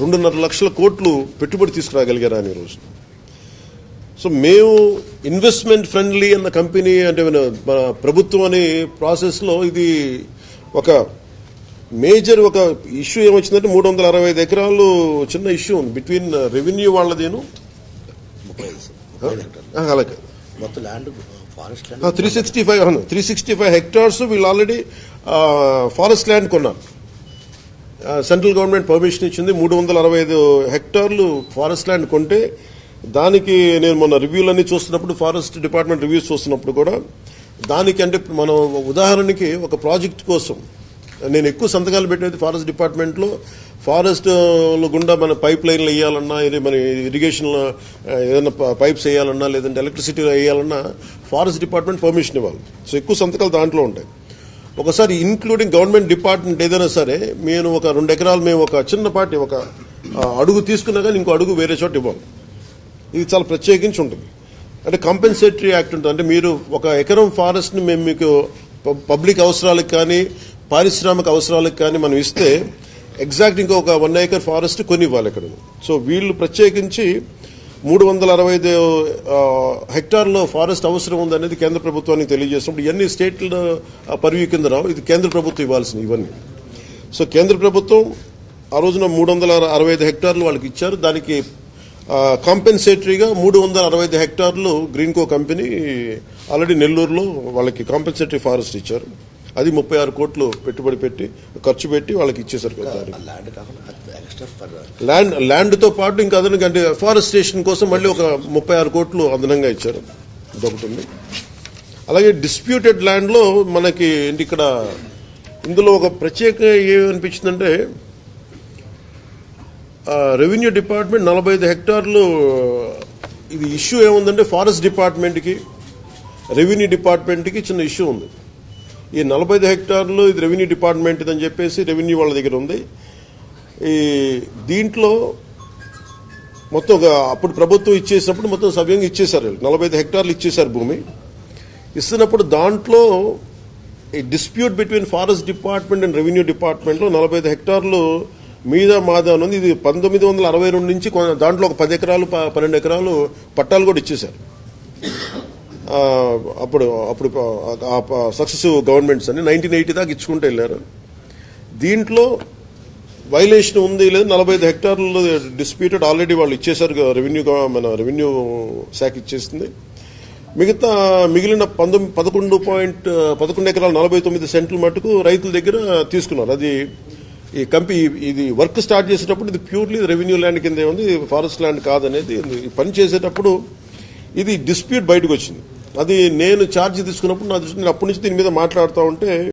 2.5 లక్షల కోట్లు పెట్టుబడి తీసుకురాగలిగారు ఆయన ఈరోజు. సో మేము ఇన్వెస్ట్మెంట్ ఫ్రెండ్లీ అన్న కంపెనీ అంటే మన ప్రభుత్వం అనే ప్రాసెస్లో ఇది ఒక మేజర్ ఒక ఇష్యూ ఏమొచ్చిందంటే 365 ఎకరాలు చిన్న ఇష్యూ ఉంది బిట్వీన్ రెవెన్యూ వాళ్ళదేను అలాగే 365 హెక్టార్స్ వీళ్ళు ఆల్రెడీ ఫారెస్ట్ ల్యాండ్ కొన్నారు. సెంట్రల్ గవర్నమెంట్ పర్మిషన్ ఇచ్చింది. 365 హెక్టార్లు ఫారెస్ట్ ల్యాండ్ కొంటే దానికి నేను మొన్న రివ్యూలన్నీ చూస్తున్నప్పుడు ఫారెస్ట్ డిపార్ట్మెంట్ రివ్యూస్ చూస్తున్నప్పుడు కూడా దానికి అంటే మనం ఉదాహరణకి ఒక ప్రాజెక్ట్ కోసం నేను ఎక్కువ సంతకాలు పెట్టేది ఫారెస్ట్ డిపార్ట్మెంట్లో ఫారెస్ట్ గుండా మన పైప్ లైన్లు వేయాలన్నా మన ఇరిగేషన్ ఏదైనా పైప్స్ వేయాలన్నా లేదంటే ఎలక్ట్రిసిటీ వేయాలన్నా ఫారెస్ట్ డిపార్ట్మెంట్ పర్మిషన్ ఇవ్వాలి. సో ఎక్కువ సంతకాలు దాంట్లో ఉంటాయి. ఒకసారి ఇంక్లూడింగ్ గవర్నమెంట్ డిపార్ట్మెంట్ ఏదైనా సరే నేను ఒక 2 ఎకరాలు మేము ఒక చిన్నపాటి ఒక అడుగు తీసుకున్నా కానీ ఇంకో అడుగు వేరే చోట ఇవ్వాలి. ఇది చాలా ప్రత్యేకించి ఉంటుంది. అంటే కాంపెన్సేటరీ యాక్ట్ ఉంటుంది. అంటే మీరు ఒక ఎకరం ఫారెస్ట్ని మేము మీకు పబ్లిక్ అవసరాలకు కానీ పారిశ్రామిక అవసరాలకు కానీ మనం ఇస్తే ఎగ్జాక్ట్ ఇంకొక 1 ఏకర్ ఫారెస్ట్ కొని ఇవ్వాలి ఇక్కడ. సో వీళ్ళు ప్రత్యేకించి 365 హెక్టార్ల ఫారెస్ట్ అవసరం ఉందనేది కేంద్ర ప్రభుత్వానికి తెలియజేసినప్పుడు ఇవన్నీ స్టేట్ల పరివ్యూ కింద రావు. ఇది కేంద్ర ప్రభుత్వం ఇవ్వాల్సినవి ఇవన్నీ. సో కేంద్ర ప్రభుత్వం ఆ రోజున 365 హెక్టార్లు వాళ్ళకి ఇచ్చారు. దానికి కాంపెన్సేటరీగా 365 హెక్టార్లు గ్రీన్కో కంపెనీ ఆల్రెడీ నెల్లూరులో వాళ్ళకి కాంపెన్సేటరీ ఫారెస్ట్ ఇచ్చారు. అది 36 కోట్లు పెట్టుబడి పెట్టి ఖర్చు పెట్టి వాళ్ళకి ఇచ్చేసారు. ల్యాండ్తో పాటు ఇంకా అదనంగా అంటే ఫారెస్టేషన్ కోసం మళ్ళీ ఒక 36 కోట్లు అదనంగా ఇచ్చారు. ఇదొకటి ఉంది. అలాగే డిస్ప్యూటెడ్ ల్యాండ్లో మనకి ఇక్కడ ఇందులో ఒక ప్రత్యేక ఏమనిపించిందంటే రెవెన్యూ డిపార్ట్మెంట్ 45 హెక్టార్లు ఇది ఇష్యూ ఏముందంటే ఫారెస్ట్ డిపార్ట్మెంట్కి రెవెన్యూ డిపార్ట్మెంట్కి చిన్న ఇష్యూ ఉంది. ఈ 45 హెక్టార్లు ఇది రెవెన్యూ డిపార్ట్మెంట్ అని చెప్పేసి రెవెన్యూ వాళ్ళ దగ్గర ఉంది. ఈ దీంట్లో మొత్తం అప్పుడు ప్రభుత్వం ఇచ్చేసినప్పుడు మొత్తం సవ్యంగా ఇచ్చేశారు. 45 హెక్టార్లు ఇచ్చేశారు భూమి. ఇస్తున్నప్పుడు దాంట్లో ఈ dispute between forest department and revenue డిపార్ట్మెంట్లో 45 హెక్టార్లు మీద మాదా ఉంది. ఇది 1962 నుంచి దాంట్లో ఒక 10 ఎకరాలు 12 ఎకరాలు పట్టాలు కూడా ఇచ్చేశారు. అప్పుడు సక్సెసివ్ గవర్నమెంట్స్ అని 1980 దాకా ఇచ్చుకుంటూ వెళ్ళారు. దీంట్లో వైలేషన్ ఉంది లేదు 45 హెక్టార్లు డిస్ప్యూటెడ్ ఆల్రెడీ వాళ్ళు ఇచ్చేశారు. మన రెవెన్యూ శాఖ ఇచ్చేసింది. మిగిలిన 11 ఎకరాలు 49 సెంట్లు మటుకు రైతుల దగ్గర తీసుకున్నారు. అది ఈ ఇది వర్క్ స్టార్ట్ చేసేటప్పుడు ఇది ప్యూర్లీ రెవెన్యూ ల్యాండ్ కింద ఉంది, ఫారెస్ట్ ల్యాండ్ కాదనేది. ఈ పని చేసేటప్పుడు ఇది డిస్ప్యూట్ బయటకు వచ్చింది. అది నేను ఛార్జ్ తీసుకున్నప్పుడు నా దృష్టి నేను అప్పటి నుంచి దీని మీద మాట్లాడుతూ ఉంటే